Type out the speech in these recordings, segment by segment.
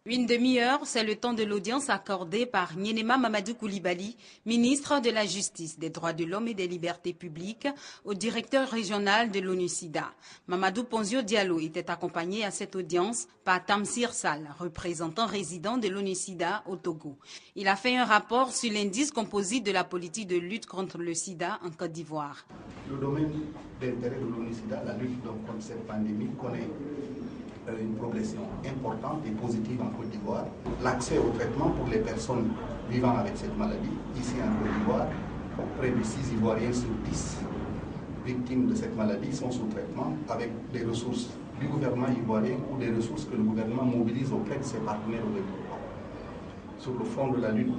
Une demi-heure, c'est le temps de l'audience accordée par Nyenema Mamadou Koulibaly, ministre de la Justice, des Droits de l'Homme et des Libertés publiques, au directeur régional de l'ONU-SIDA. Mamadou Ponzio Diallo était accompagné à cette audience par Tamsir Sall, représentant résident de l'ONU-SIDA au Togo. Il a fait un rapport sur l'indice composite de la politique de lutte contre le sida en Côte d'Ivoire. Le domaine d'intérêt de l'ONU-SIDA, la lutte contre cette pandémie, connaît une progression importante et positive en Côte d'Ivoire. L'accès au traitement pour les personnes vivant avec cette maladie, ici en Côte d'Ivoire, près de 6 Ivoiriens sur 10 victimes de cette maladie sont sous traitement avec des ressources du gouvernement ivoirien ou des ressources que le gouvernement mobilise auprès de ses partenaires au développement. Sur le front de la lutte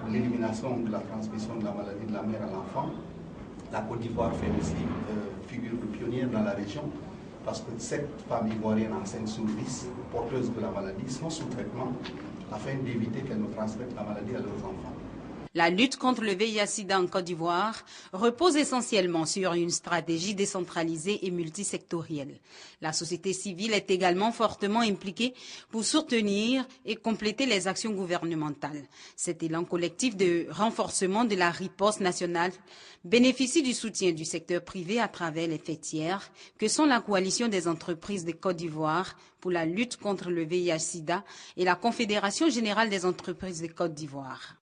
pour l'élimination de la transmission de la maladie de la mère à l'enfant, la Côte d'Ivoire fait aussi figure de pionnière dans la région, parce que 7 femmes ivoiriennes enceintes sur 10 porteuses de la maladie sont sous traitement afin d'éviter qu'elles ne transmettent la maladie à leurs enfants. La lutte contre le VIH-Sida en Côte d'Ivoire repose essentiellement sur une stratégie décentralisée et multisectorielle. La société civile est également fortement impliquée pour soutenir et compléter les actions gouvernementales. Cet élan collectif de renforcement de la riposte nationale bénéficie du soutien du secteur privé à travers les fêtières que sont la Coalition des entreprises de Côte d'Ivoire pour la lutte contre le VIH-Sida et la Confédération générale des entreprises de Côte d'Ivoire.